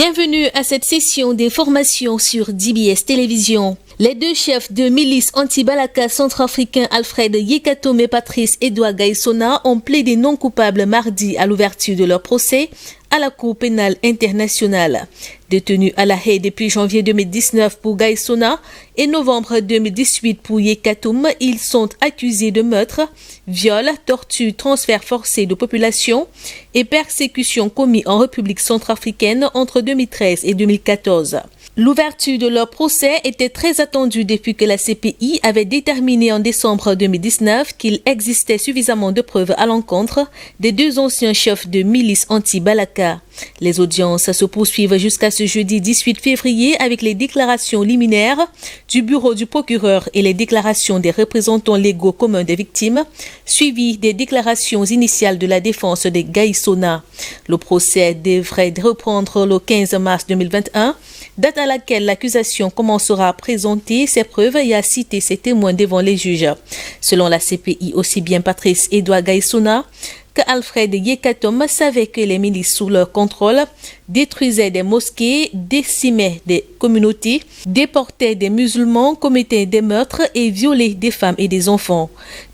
Bienvenue à cette session d'information sur DBS Télévision. Les deux chefs de milice anti-Balaka centrafricains Alfred Yekatom et Patrice Edouard Gaïssona ont plaidé non coupables mardi à l'ouverture de leur procès à la Cour pénale internationale. Détenus à La Haye depuis janvier 2019 pour Gaïssona et novembre 2018 pour Yekatom, ils sont accusés de meurtre, viol, torture, transfert forcé de population et persécution commis en République centrafricaine entre 2013 et 2014. L'ouverture de leur procès était très attendue depuis que la CPI avait déterminé en décembre 2019 qu'il existait suffisamment de preuves à l'encontre des deux anciens chefs de milice anti-Balaka. Les audiences se poursuivent jusqu'à ce jeudi 18 février avec les déclarations liminaires du bureau du procureur et les déclarations des représentants légaux communs des victimes, suivies des déclarations initiales de la défense de Gaïssona. Le procès devrait reprendre le 15 mars 2021, date à laquelle l'accusation commencera à présenter ses preuves et à citer ses témoins devant les juges. Selon la CPI, aussi bien Patrice Edouard Gaïssona que Alfred Yekatom savaient que les milices sous leur contrôle détruisaient des mosquées, décimaient des communautés, déportaient des musulmans, commettaient des meurtres et violaient des femmes et des enfants.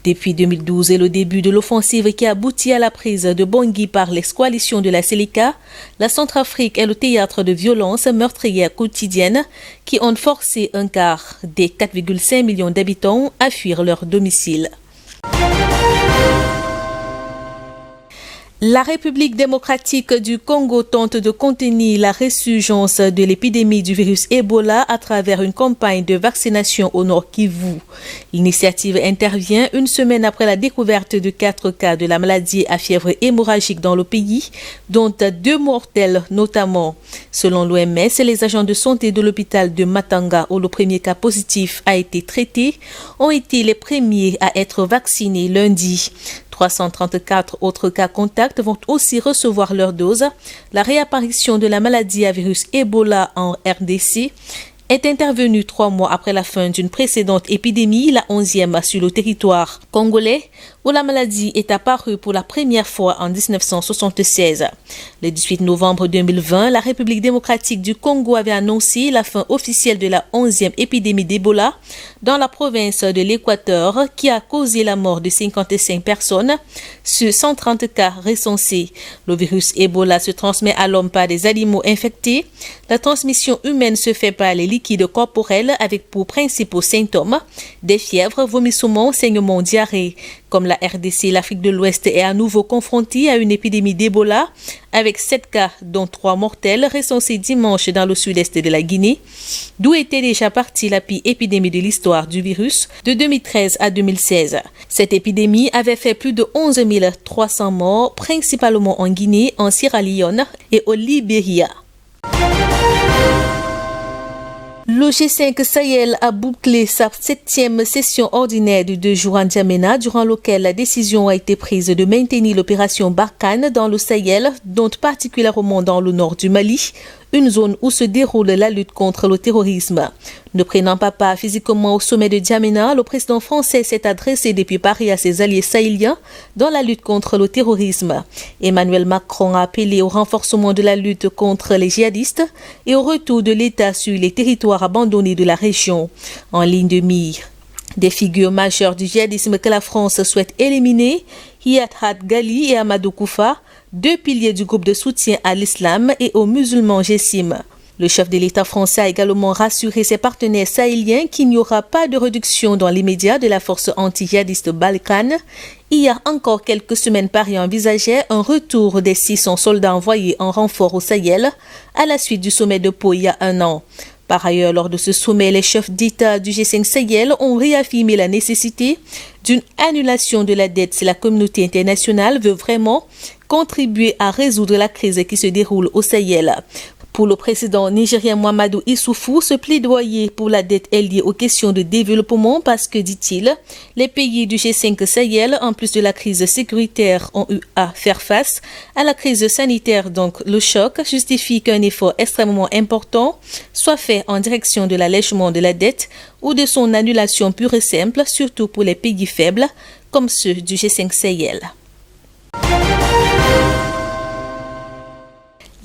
Depuis 2012 et le début de l'offensive qui aboutit à la prise de Bangui par l'ex-coalition de la Seleka, la Centrafrique est le théâtre de violences meurtrières quotidiennes qui ont forcé un quart des 4,5 millions d'habitants à fuir leur domicile. La République démocratique du Congo tente de contenir la résurgence de l'épidémie du virus Ebola à travers une campagne de vaccination au Nord Kivu. L'initiative intervient une semaine après la découverte de 4 cas de la maladie à fièvre hémorragique dans le pays, dont 2 mortels notamment. Selon l'OMS, les agents de santé de l'hôpital de Matanga, où le premier cas positif a été traité, ont été les premiers à être vaccinés lundi. 334 autres cas contacts vont aussi recevoir leur dose. La réapparition de la maladie à virus Ebola en RDC est intervenue 3 mois après la fin d'une précédente épidémie, la 11e sur le territoire congolais, où la maladie est apparue pour la première fois en 1976. Le 18 novembre 2020, la République démocratique du Congo avait annoncé la fin officielle de la 11e épidémie d'Ebola dans la province de l'Équateur, qui a causé la mort de 55 personnes sur 130 cas recensés. Le virus Ebola se transmet à l'homme par des animaux infectés. La transmission humaine se fait par les liquides corporels avec pour principaux symptômes des fièvres, vomissements, saignements, diarrhée. Comme la RDC, l'Afrique de l'Ouest est à nouveau confrontée à une épidémie d'Ebola avec 7 cas, dont 3 mortels, recensés dimanche dans le sud-est de la Guinée, d'où était déjà partie la pire épidémie de l'histoire du virus de 2013 à 2016. Cette épidémie avait fait plus de 11 300 morts, principalement en Guinée, en Sierra Leone et au Libéria. Le G5 Sahel a bouclé sa 7e session ordinaire de 2 jours en N'Djamena, durant laquelle la décision a été prise de maintenir l'opération Barkhane dans le Sahel, dont particulièrement dans le nord du Mali, une zone où se déroule la lutte contre le terrorisme. Ne prenant pas part physiquement au sommet de N'Djamena, le président français s'est adressé depuis Paris à ses alliés sahéliens dans la lutte contre le terrorisme. Emmanuel Macron a appelé au renforcement de la lutte contre les djihadistes et au retour de l'État sur les territoires abandonnés de la région. En ligne de mire des figures majeures du djihadisme que la France souhaite éliminer, Iyad Had Ghali et Amadou Koufa, 2 piliers du groupe de soutien à l'islam et aux musulmans Jessim. Le chef de l'État français a également rassuré ses partenaires sahéliens qu'il n'y aura pas de réduction dans l'immédiat de la force anti-djihadiste Barkhane. Il y a encore quelques semaines, Paris envisageait un retour des 600 soldats envoyés en renfort au Sahel à la suite du sommet de Pau il y a 1 an. Par ailleurs, lors de ce sommet, les chefs d'État du G5 Sahel ont réaffirmé la nécessité d'une annulation de la dette si la communauté internationale veut vraiment contribuer à résoudre la crise qui se déroule au Sahel. Pour le président nigérien Mahamadou Issoufou, ce plaidoyer pour la dette est lié aux questions de développement parce que, dit-il, les pays du G5 Sahel, en plus de la crise sécuritaire, ont eu à faire face à la crise sanitaire. Donc, le choc justifie qu'un effort extrêmement important soit fait en direction de l'allègement de la dette ou de son annulation pure et simple, surtout pour les pays faibles comme ceux du G5 Sahel.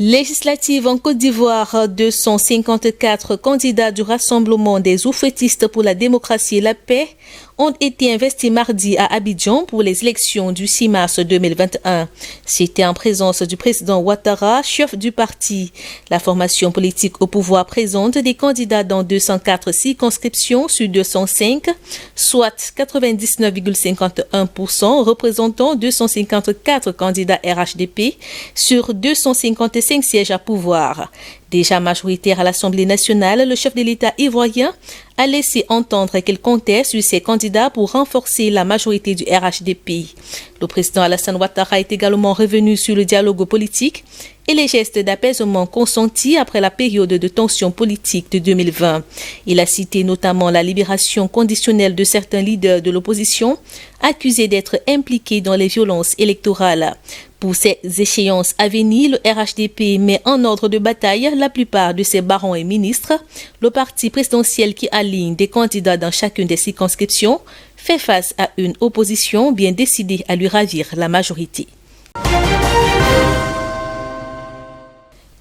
Législative en Côte d'Ivoire, 254 candidats du Rassemblement des oufettistes pour la démocratie et la paix ont été investis mardi à Abidjan pour les élections du 6 mars 2021. C'était en présence du président Ouattara, chef du parti. La formation politique au pouvoir présente des candidats dans 204 circonscriptions sur 205, soit 99,51%, représentant 254 candidats RHDP sur 255 sièges à pouvoir. Déjà majoritaire à l'Assemblée nationale, le chef de l'État ivoirien a laissé entendre qu'il comptait sur ses candidats pour renforcer la majorité du RHDP. Le président Alassane Ouattara est également revenu sur le dialogue politique et les gestes d'apaisement consentis après la période de tension politique de 2020. Il a cité notamment la libération conditionnelle de certains leaders de l'opposition accusés d'être impliqués dans les violences électorales. Pour ces échéances à venir, le RHDP met en ordre de bataille la plupart de ses barons et ministres. Le parti présidentiel qui aligne des candidats dans chacune des circonscriptions fait face à une opposition bien décidée à lui ravir la majorité.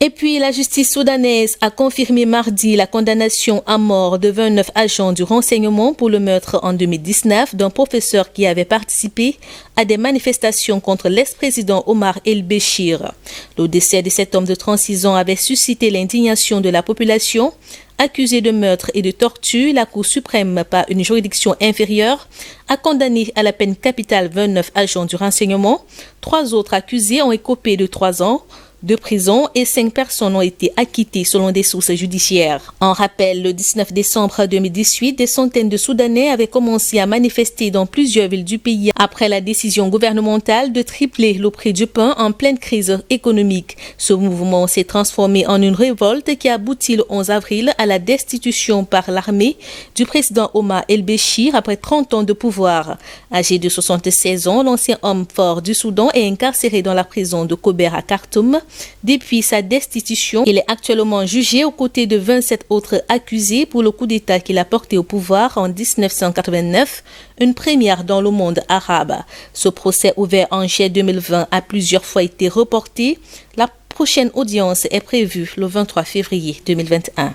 Et puis, la justice soudanaise a confirmé mardi la condamnation à mort de 29 agents du renseignement pour le meurtre en 2019 d'un professeur qui avait participé à des manifestations contre l'ex-président Omar El-Béchir. Le décès de cet homme de 36 ans avait suscité l'indignation de la population. Accusé de meurtre et de torture, la Cour suprême, par une juridiction inférieure, a condamné à la peine capitale 29 agents du renseignement. 3 autres accusés ont écopé de 3 ans de prison et 5 personnes ont été acquittées selon des sources judiciaires. En rappel, le 19 décembre 2018, des centaines de Soudanais avaient commencé à manifester dans plusieurs villes du pays après la décision gouvernementale de tripler le prix du pain en pleine crise économique. Ce mouvement s'est transformé en une révolte qui aboutit le 11 avril à la destitution par l'armée du président Omar El-Béchir après 30 ans de pouvoir. Âgé de 76 ans, l'ancien homme fort du Soudan est incarcéré dans la prison de Kober à Khartoum. Depuis sa destitution, il est actuellement jugé aux côtés de 27 autres accusés pour le coup d'État qu'il a porté au pouvoir en 1989, une première dans le monde arabe. Ce procès ouvert en juillet 2020 a plusieurs fois été reporté. La prochaine audience est prévue le 23 février 2021.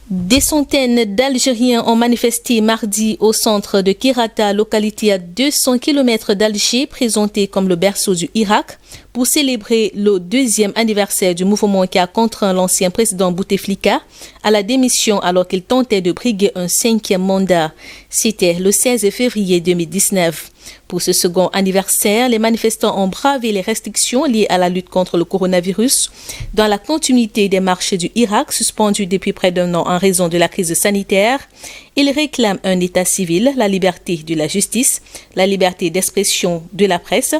Des centaines d'Algériens ont manifesté mardi au centre de Kirata, localité à 200 km d'Alger, présentée comme le berceau du Irak, pour célébrer le 2e anniversaire du mouvement qui a contraint l'ancien président Bouteflika à la démission alors qu'il tentait de briguer un 5e mandat. C'était le 16 février 2019. Pour ce second anniversaire, les manifestants ont bravé les restrictions liées à la lutte contre le coronavirus dans la continuité des marches du Irak suspendues depuis près d'1 an en raison de la crise sanitaire. Ils réclament un état civil, la liberté de la justice, la liberté d'expression de la presse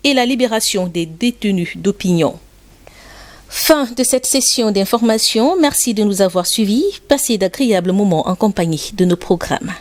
et la libération des détenus d'opinion. Fin de cette session d'information. Merci de nous avoir suivis. Passez d'agréables moments en compagnie de nos programmes.